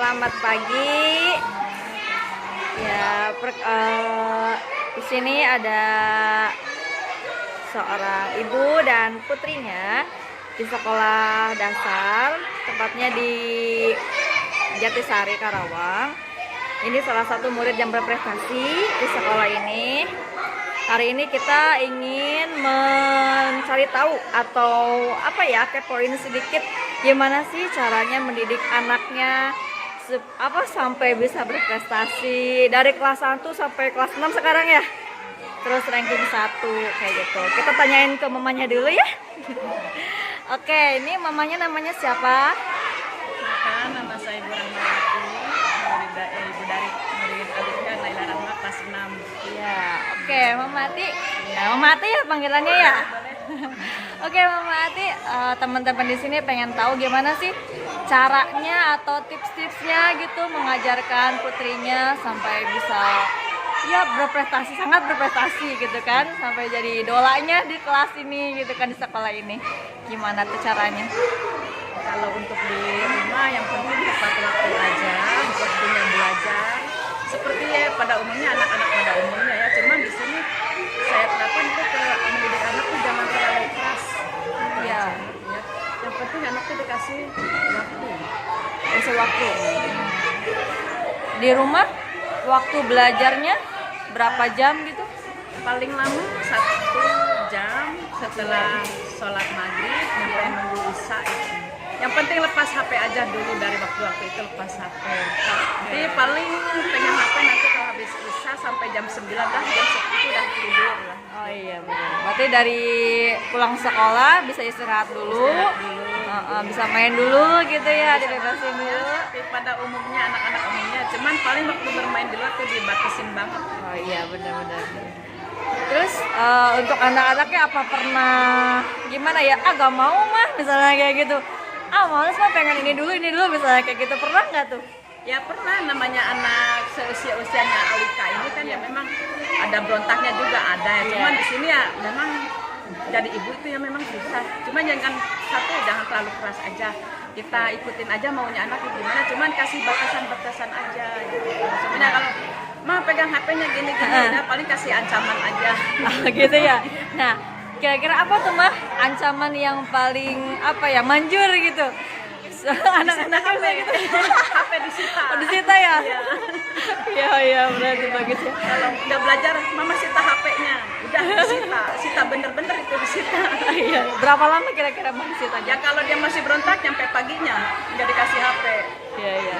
selamat pagi. Ya, di sini ada seorang ibu dan putrinya di sekolah dasar, tepatnya di Jatisari, Karawang. Ini salah satu murid yang berprestasi di sekolah ini. Hari ini kita ingin mencari tahu atau kepoin sedikit gimana sih caranya mendidik anaknya sampai bisa berprestasi dari kelas 1 sampai kelas 6 sekarang ya. Terus ranking 1 kayak gitu. Kita tanyain ke mamanya dulu ya. Oke, ini mamanya namanya siapa? Nama saya Ibu Rahmawati, ibu dari murid Alika Naila Rahma kelas 6. Iya, oke, Mama Ati. Ya, Mama Ati ya panggilannya ya. Oke, Mama Ati, teman-teman di sini pengen tahu gimana sih caranya atau tips-tipsnya gitu mengajarkan putrinya sampai bisa berprestasi, sangat berprestasi gitu kan, sampai jadi idolanya di kelas ini gitu kan, di sekolah ini. Gimana tuh caranya? Kalau untuk di rumah yang penting tepat waktu aja, waktunya belajar. Seperti pada umumnya anak-anak pada umumnya ya. Cuman di sini saya terapkan itu ke mendidik anak tuh jangan terlalu keras. Ya. Yang penting anak tuh dikasih waktu. Kasih waktu. Di rumah waktu belajarnya berapa jam gitu? Paling lama 1 jam setelah sholat maghrib sampai nunggu isya itu. Yang penting lepas HP aja dulu, dari waktu-waktu itu lepas HP. Jadi paling pegang HP nanti kalau habis isya sampai jam 9 dah, jam 10 udah tidur lah. Oh iya benar. Berarti dari pulang sekolah bisa istirahat dulu, bisa main dulu gitu ya, dibebasin dulu. Tapi pada umumnya anak-anak umumnya, cuman paling waktu bermain di luar tuh dibatasin banget. Oh iya benar-benar. Terus untuk anak-anaknya apa pernah gimana ya? Gak mau mah misalnya kayak gitu. Males mah, pengen ini dulu misalnya kayak gitu, pernah nggak tuh? Ya pernah, namanya anak seusia-usianya Alika ini kan ya memang ada berontaknya juga ada ya. Cuman di sini ya memang jadi ibu itu ya memang susah. Cuman jangan terlalu keras aja. Kita ikutin aja maunya anak gimana. Cuman kasih batasan-batasan aja. Gitu. Sebenarnya kalau mah pegang HP-nya gini-gini, ya paling kasih ancaman aja. Gitu ya. Nah, kira-kira apa tuh mah ancaman yang paling manjur gitu? Anak-anak gitu. HP disita. Disita ya? Iya berarti bagus ya. Kalau udah belajar, mama sita HP-nya. Udah sita bener-bener itu disita. Iya. Berapa lama kira-kira mau disita? Ya kalau dia masih berontak sampai paginya udah dikasih HP. Iya.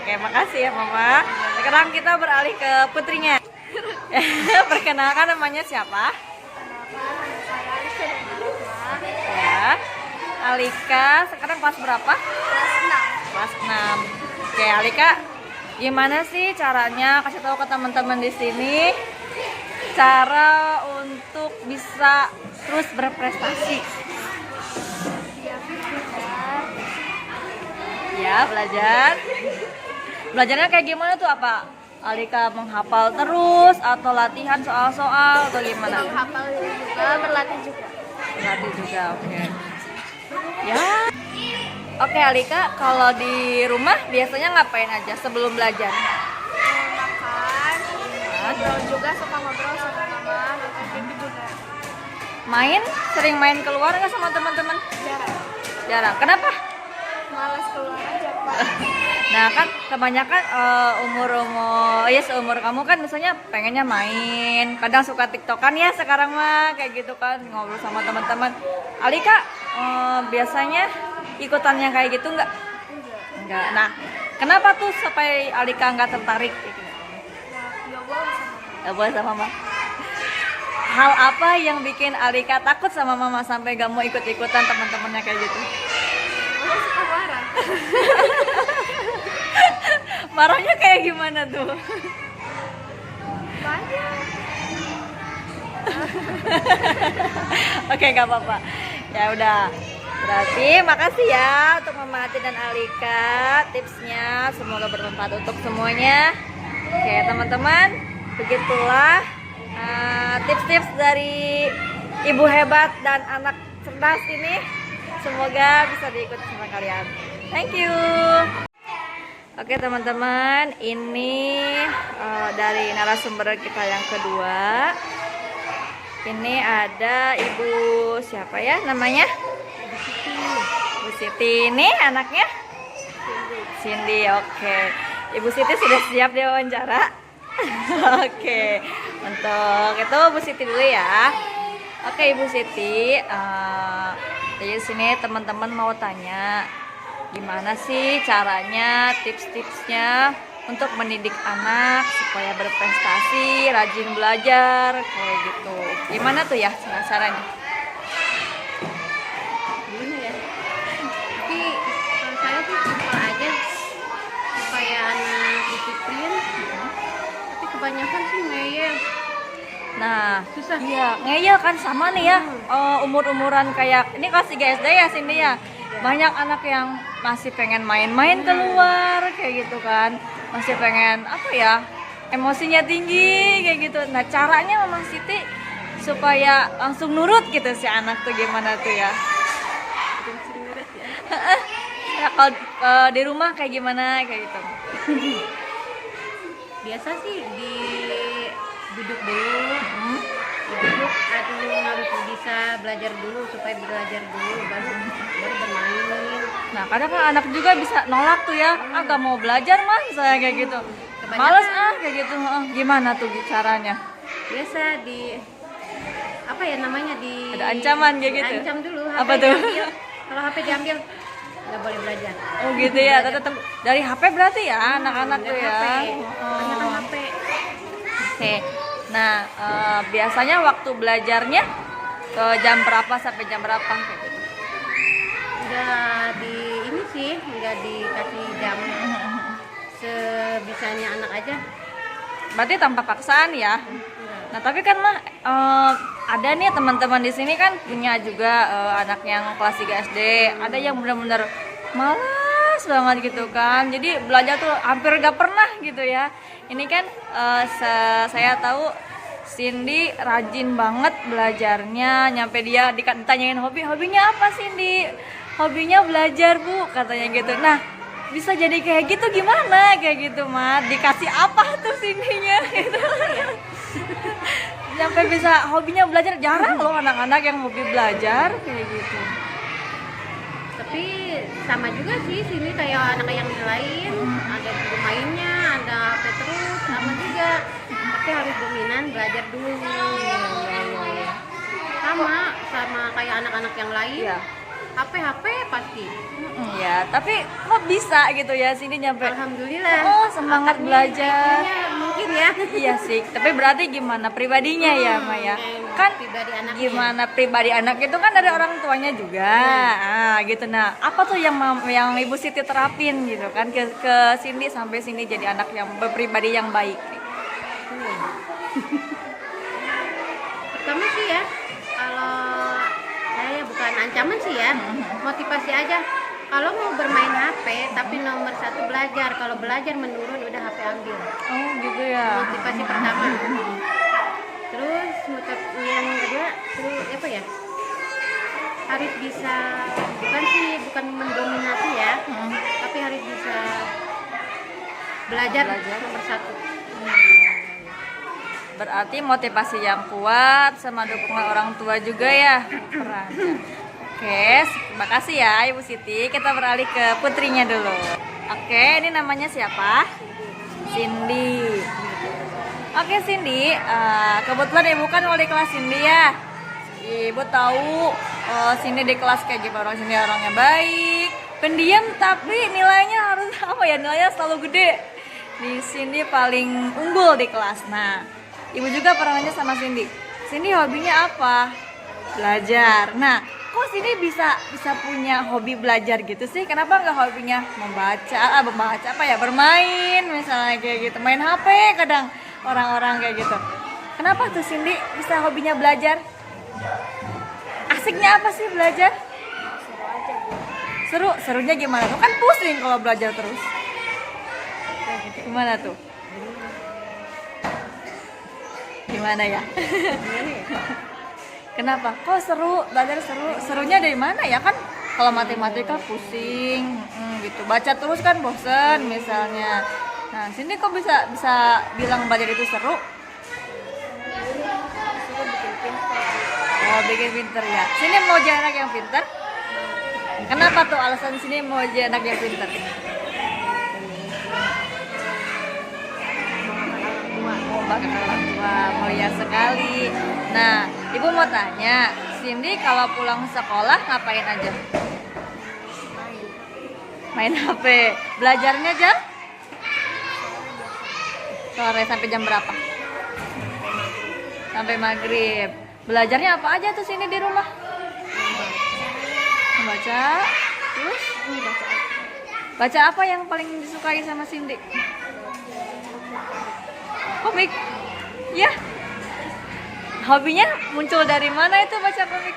Oke, makasih ya Mama. Sekarang kita beralih ke putrinya. Perkenalkan, namanya siapa? Ya, Alika. Sekarang kelas berapa? Kelas 6. Oke, Alika, gimana sih caranya, kasih tahu ke teman-teman di sini cara untuk bisa terus berprestasi? Ya, belajar. Belajarnya kayak gimana tuh? Apa Alika menghafal terus atau latihan soal-soal atau gimana? Menghafal juga, berlatih juga. Berlatih juga, oke. Ya. Oke Alika, kalau di rumah biasanya ngapain aja sebelum belajar? Makan, ngobrol juga, suka ngobrol sama mama, nonton TV juga. Main? Sering main keluar nggak sama teman-teman? Jarang. Kenapa? Malas keluar aja, Pak. Nah kan kebanyakan seumur kamu kan misalnya pengennya main, kadang suka tiktokan ya sekarang mah kayak gitu kan, ngobrol sama teman-teman. Alika biasanya ikutannya kayak gitu nggak? Enggak. Nah kenapa tuh sampai Alika nggak tertarik? Nggak boleh sama mama. Hal apa yang bikin Alika takut sama mama sampai gak mau ikut-ikutan teman-temannya kayak gitu? Mama suka marah. Marahnya kayak gimana tuh? Banyak. Oke, gak apa-apa. Ya udah. Berarti makasih ya untuk Mama Ati dan Alika tipsnya. Semoga bermanfaat untuk semuanya. Oke, teman-teman, begitulah tips-tips dari ibu hebat dan anak cerdas ini. Semoga bisa diikuti sama kalian. Thank you. Oke teman-teman, ini dari narasumber kita yang kedua. Ini ada Ibu siapa ya namanya? Ibu Siti. Ini anaknya? Cindy. Oke. Ibu Siti sudah siap diwawancara? Oke. Untuk itu Bu Siti dulu ya. Oke Ibu Siti, di sini teman-teman mau tanya, gimana sih caranya, tips-tipsnya untuk mendidik anak supaya berprestasi, rajin belajar, kayak gitu. Gimana tuh ya caranya? Gimana ya? Tapi kalau saya sih simpel aja supaya anak disiplin. Tapi kebanyakan sih ngeyel. Nah, Susah. iya, ngeyel kan sama nih ya, umur-umuran kayak, ini kelas 3 SD ya sini ya. Banyak anak yang masih pengen main-main keluar, kayak gitu kan. Masih pengen, apa ya, emosinya tinggi, kayak gitu. Nah, caranya Mama Siti supaya langsung nurut gitu si anak tuh gimana tuh ya? Ya, kalau di rumah kayak gimana, kayak gitu. Biasa sih di duduk dulu. Duduk harus bisa belajar dulu supaya belajar dulu baru bermain. Nah, kadang kan anak juga bisa nolak tuh ya, gak mau belajar mah, saya kayak gitu. Males kayak gitu. Gimana tuh caranya? Biasa apa ya namanya Ada ancaman kayak gitu? Ancam dulu. Apa tuh? Diambil. Kalau HP diambil nggak boleh belajar. Oh gitu ya, tetap dari HP berarti ya anak-anak tuh Dari ya. HP. Kebanyakan HP. Oke. Nah, biasanya waktu belajarnya ke jam berapa sampai jam berapa kayak gitu? Nggak dikasih jam, sebisanya anak aja. Berarti tanpa paksaan ya. Nah, tapi kan mah ada nih teman-teman di sini kan punya juga anak yang kelas 3 SD. Ada yang benar-benar malas banget gitu kan. Jadi belajar tuh hampir gak pernah gitu ya. Ini kan saya tahu Cindy rajin banget belajarnya. Nyampe dia ditanyain hobinya apa Cindy? Hobinya belajar Bu, katanya gitu. Nah, bisa jadi kayak gitu gimana kayak gitu mah? Dikasih apa tuh Cindy-nya gitu. Sampai bisa hobinya belajar, jarang loh anak-anak yang hobi belajar kayak gitu. Tapi sama juga sih sini kayak anak yang lain, ada guru mainnya, ada HP terus, sama juga. Tapi harus dominan belajar dulu. Sama kayak anak-anak yang lain. Iya. HP pasti. Ya, tapi kok bisa gitu ya sini nyampe. Alhamdulillah. Oh, semangat Otaknya, belajar. IQ-nya mungkin ya. Iya sih, tapi berarti gimana pribadinya ya Maya? Kan pribadi anaknya. gimana pribadi anak itu kan dari orang tuanya juga. Gitu. Nah, apa tuh yang Ibu Siti terapin gitu kan ke Cindy sampai Cindy jadi anak yang berpribadi yang baik. Pertama sih ya, kalau saya bukan ancaman sih ya, motivasi aja. Kalau mau bermain HP, tapi nomor satu belajar. Kalau belajar menurun, udah HP ambil. Oh gitu ya. Motivasi pertama. Terus yang kedua, terus apa ya? Harus bisa, bukan mendominasi ya, tapi harus bisa belajar. Nomor satu. Berarti motivasi yang kuat sama dukungan orang tua juga ya perannya. Oke, terima kasih ya Ibu Siti. Kita beralih ke putrinya dulu. Oke, ini namanya siapa? Cindy. Oke Cindy, kebetulan Ibu kan wali kelas Cindy ya. Ibu tahu Cindy di kelas kayak gimana. Cindy orangnya baik, pendiam tapi nilainya harus apa ya? Nilainya selalu gede. Di Cindy paling unggul di kelas. Nah, Ibu juga pernah nanya sama Cindy. Cindy hobinya apa? Belajar. Nah, kok Cindy bisa punya hobi belajar gitu sih? Kenapa nggak hobinya membaca apa ya? Bermain misalnya kayak gitu. Main HP kadang orang-orang kayak gitu. Kenapa tuh Cindy bisa hobinya belajar? Asiknya apa sih belajar? Serunya gimana tuh? Kan pusing kalau belajar terus. Gimana tuh? Gimana ya? Kenapa? Kok seru? Belajar seru? Serunya dari mana ya? Kan Kalau matematika pusing, gitu. Baca terus kan bosen misalnya. Nah, Cindy kok bisa bilang belajar itu seru? Oh, bikin pinter ya. Sini mau jadi anak yang pinter? Kenapa tuh alasan sini mau jadi anak yang pinter? Oh, bahkan orang tua, mulia sekali. Nah, ibu mau tanya, Cindy kalau pulang sekolah ngapain aja? Main HP. Belajarnya jam? Sore sampai jam berapa? Sampai maghrib. Belajarnya apa aja tuh sini di rumah? Baca. Terus? Baca apa yang paling disukai sama Cindy? Komik. Ya. Hobinya muncul dari mana itu baca komik?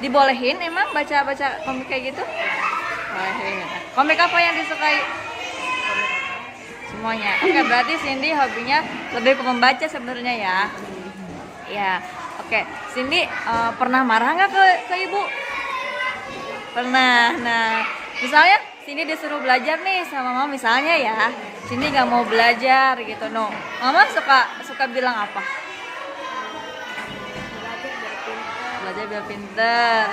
Dibolehin emang baca komik kayak gitu? Bolehin. Komik apa yang disukai? Semuanya. Oke, berarti Cindy hobinya lebih ke membaca sebenarnya ya. Ya. Oke, Cindy pernah marah nggak ke ibu? Pernah. Nah, misalnya Cindy disuruh belajar nih sama mama misalnya ya, Cindy nggak mau belajar gitu, no. Mama suka bilang apa? Belajar biar pinter.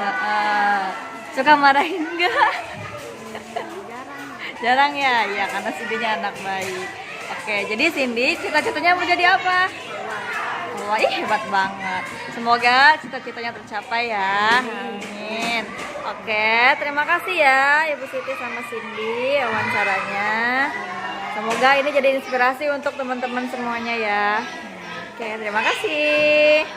Suka marahin nggak? Jarang ya, ya karena Cindy-nya anak baik. Oke, jadi Cindy cita-citanya mau jadi apa? Wah, hebat banget. Semoga cita-citanya tercapai ya. Amin. Oke, terima kasih ya Ibu Siti sama Cindy wawancaranya. Semoga ini jadi inspirasi untuk teman-teman semuanya ya. Oke, terima kasih.